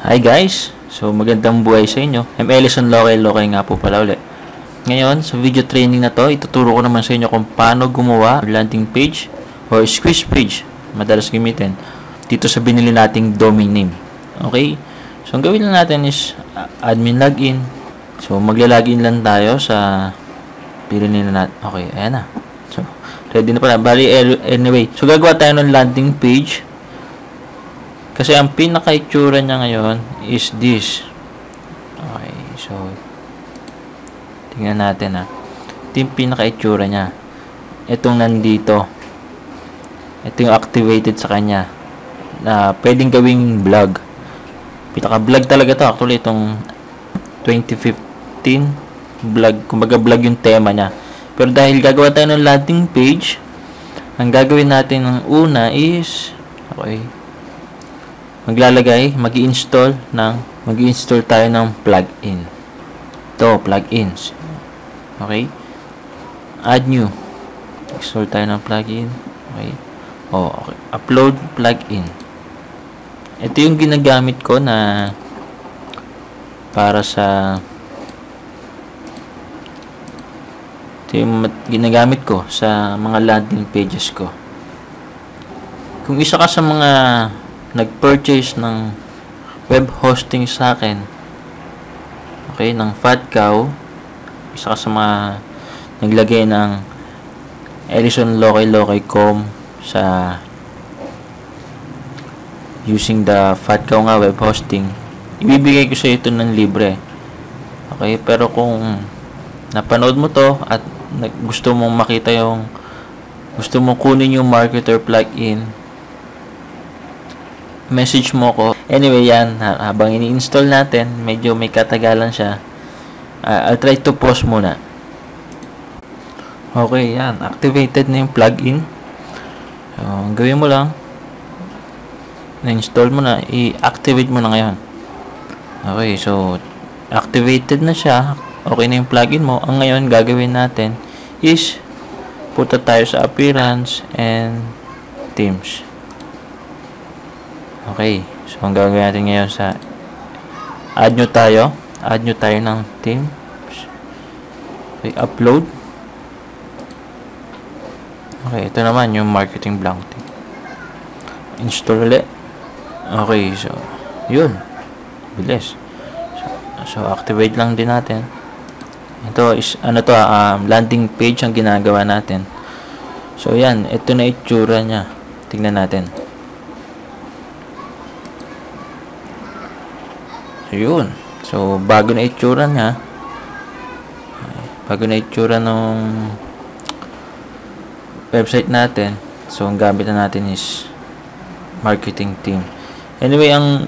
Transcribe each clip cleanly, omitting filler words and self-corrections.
Hi guys! So magandang buhay sa inyo. I'm Ellison Lokay nga po pala ulit. Ngayon, sa video training na to, ituturo ko naman sa inyo kung paano gumawa landing page or squish page, madalas gamitin, dito sa binili nating domain name. Okay? So ang gawin lang natin is admin login. So magla-login lang tayo sa binili na natin. Okay, ayan na. So ready na pala. Bali, anyway. So gagawa tayo ng landing page. Kasi ang pinaka-itsura niya ngayon is this. Okay, so tingnan natin ha. Ito yung pinaka-itsura niya. Itong nandito. Ito yung activated sa kanya. Na pwedeng gawing vlog. Pinaka-vlog talaga to. Actually, itong 2015 vlog. Kumbaga vlog yung tema niya. Pero dahil gagawa tayo ng landing page, ang gagawin natin ng una is mag-install tayo ng plugin. Ito, plugins. Okay? Add new. Install tayo ng plugin. Okay. Okay. Upload plugin. Ito yung ginagamit ko na para sa ginagamit ko sa mga landing pages ko. Kung isa ka sa mga nag-purchase ng web hosting sa akin, okay, ng FatCow, isa ka sa mga naglagay ng ellisonlokay.com sa using the FatCow nga web hosting, ibibigay ko sa ito ng libre. Okay, pero kung napanood mo to at gusto mong makita gusto mong kunin yung marketer plugin, message mo ko. Anyway, yan, habang ini-install natin, medyo may katagalan siya. I'll try to pause muna. Okay, yan, activated na yung plugin. So, gawin mo lang, na-install mo na, i-activate mo na ngayon. Okay, so activated na siya. Okay na yung plugin mo. Ang ngayon gagawin natin is punta tayo sa appearance and themes. Okay, so ang gagawin natin ngayon sa add nyo tayo ng theme. Okay, upload. Okay, ito naman yung marketing blank theme. Install ulit. Okay, so yun, bilis. So activate lang din natin. Ito is landing page ang ginagawa natin. So yan, ito na itsura niya. Tingnan natin. Yun. So, bago na itsura niya. Bago na itsura ng website natin. So, ang gamit na natin is marketing team. Anyway, ang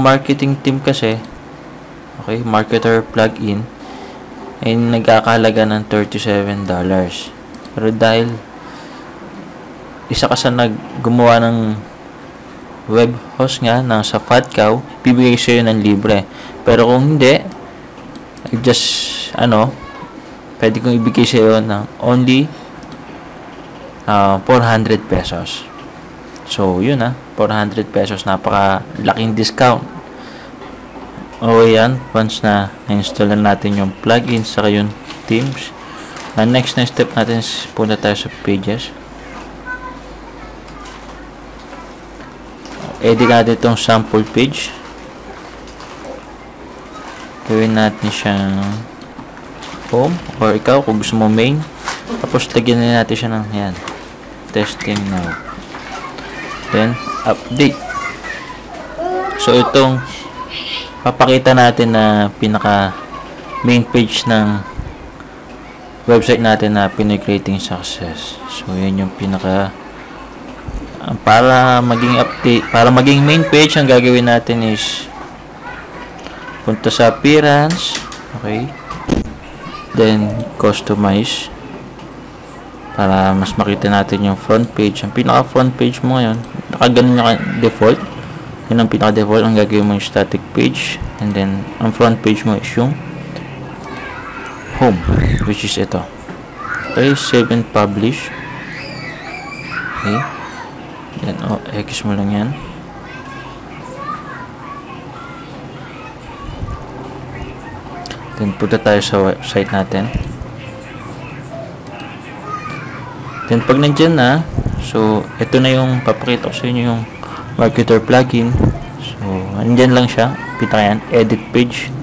marketing team kasi, okay, marketer plugin, ay nagkakahalaga ng $37. Pero dahil isa ka sa gumawa ng web host nga na sa FatCow, bibigay sa'yo ng libre. Pero kung hindi, pwede kong ibigay sa'yo ng only 400 pesos. So, yun 400 pesos. Napaka-laking discount. O yan, once na na-install na natin yung plugins saka yung themes, ang next na step natin is punta tayo sa pages. Edit natin itong sample page. Gawin natin siyang home, or ikaw kung gusto mo main. Tapos lagyan na natin siya ng yan, testing now. Then update. So itong papakita natin na pinaka main page ng website natin na Pinoy Creating Success. So yan yung pinaka para maging update, para maging main page, ang gagawin natin is punta sa appearance, okay, then customize para mas makita natin yung front page. Ang pinaka front page mo ngayon, nakaganon yung default, yun ang pinaka default. Ang gagawin mo yung static page, and then ang front page mo is yung home, which is ito. Okay, save and publish. Okay, yan, X mo lang yan. Then punta tayo sa website natin. Then pag nandiyan na, so ito na yung papakita ko sa inyo yung marketer plugin. So andyan lang siya, kita yan, edit page.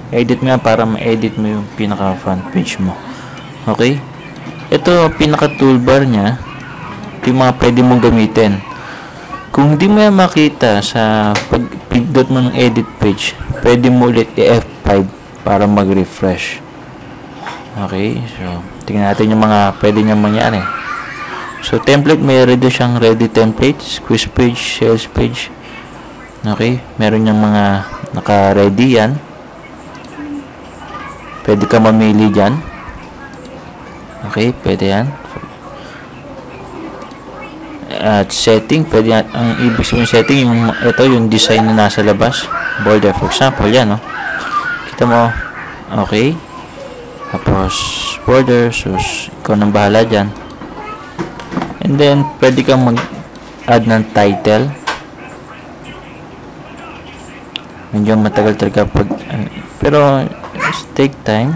Edit mo yan para ma-edit mo yung pinaka front page mo. Okay? Ito pinaka toolbar niya, ito yung mga pwede mong gamitin. Kung hindi mo yan makita sa pag-pindot mo ng edit page, pwede mo ulit i-F5 para mag-refresh. Okay? So tingnan natin yung mga pwede niyang mangyari. So template, may ready siyang ready template, quiz page, sales page. Okay? Meron niyang mga naka-ready yan. Pwede ka mamili dyan. Okay, pwede yan. At setting, pwede yan. Ang ibig sabihin setting, ito yung design na nasa labas. Border, for example, yan, no? Kita mo, okay. Tapos, border, sus, ikaw nang bahala dyan. And then, pwede kang mag-add ng title. Medyo matagal talaga pag, pero, take time.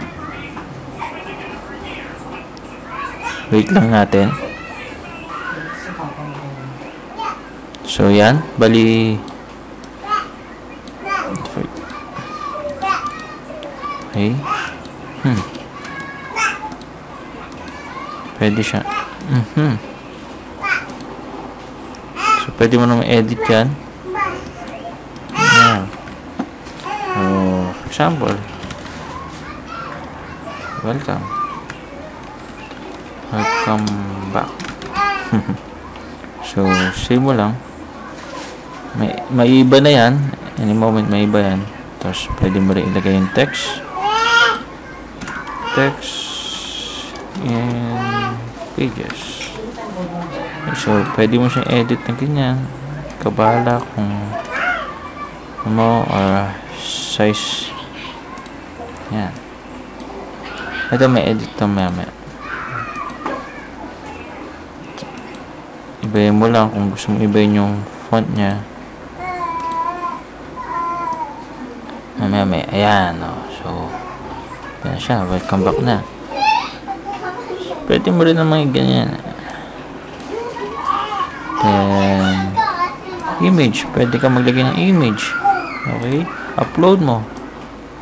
Wait lang natin. So yan, bali okay. Pwede siya. So pwede mo naman edit yan. Yan. So, for example, welcome back. So save mo lang, may iba na yan, any moment may iba yan. Tapos pwede mo rin ilagay yung text and pages. So pwede mo siyang edit na ganyan, kabahala kung mo or size. Yan. Ito may edit na mamaya. Ibayin mo lang kung gusto mo ibayin yung font niya. Mamaya. Ayan, oh. So, yan siya. Welcome back na. Pwede mo rin naman ganyan. Then, image. Pwede ka maglagay ng image. Okay? Upload mo.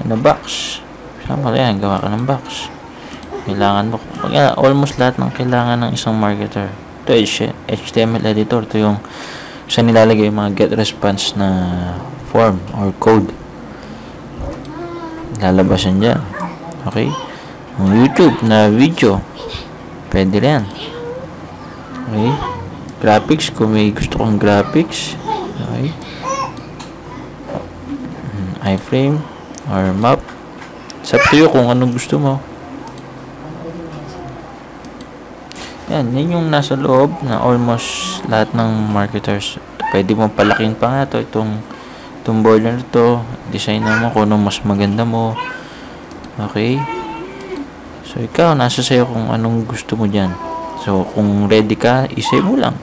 In a box. Sample yan. Gawa ka ng box. Kailangan mo. Almost lahat ng kailangan ng isang marketer. Ito HTML editor. Ito yung sa nilalagay yung mga get response na form or code. Lalabas yan dyan. Okay? Ang YouTube na video. Pwede rin. Okay? Graphics. Kung may gusto kong graphics. Okay? Iframe or map. It's up to you kung anong gusto mo. Yan yung nasa loob na almost lahat ng marketers. Pwede mo palakin pa nga to. Itong border na to. Design mo kung anong mas maganda mo. Okay? So, ikaw, nasa sayo kung anong gusto mo dyan. So, kung ready ka, isave mo lang.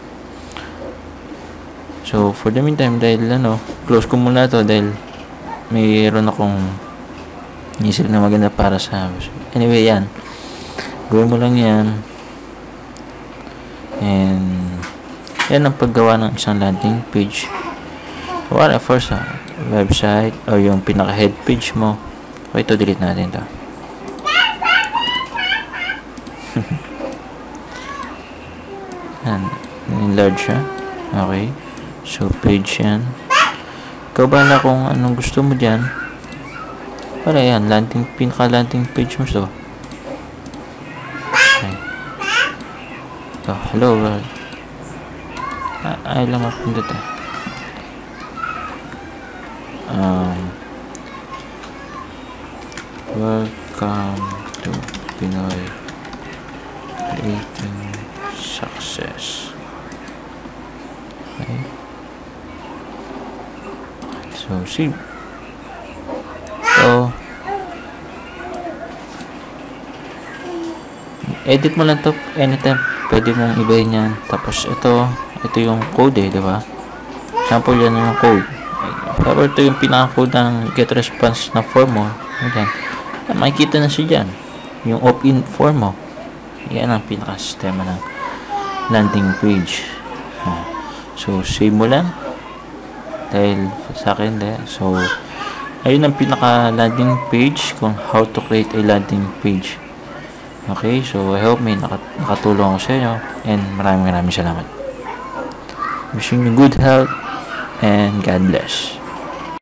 So, for the meantime, dahil close ko muna to dahil mayroon akong isip na maganda para sa anyway, yan. Gawin mo lang yan. And yan ang paggawa ng isang landing page. Wala first website o yung pinaka head page mo. Okay, ito delete natin to. Yan, enlarge siya. Okay, so page yan. Ikaw bahala kung anong gusto mo dyan. Para yan, pinaka landing page mo to. So, hello world. Ay lang mapindot welcome to Pinoy Creating Success. Okay. So, see. So, edit mo lang to anytime. Pwede mong ibahin yan. Tapos ito yung code diba? Sample yan yung code. Pero ito yung pinaka-code ng get response na form mo. Ayan. makikita na siya dyan. Yung opt-in form mo. Yan ang pinaka-sistema ng landing page. So, save mo lang. Dahil sa akin, so, ayun ang pinaka-landing page kung how to create a landing page. Okay, so I hope may nakatulong ako sa inyo. And maraming salamat. Wishing you good health and God bless.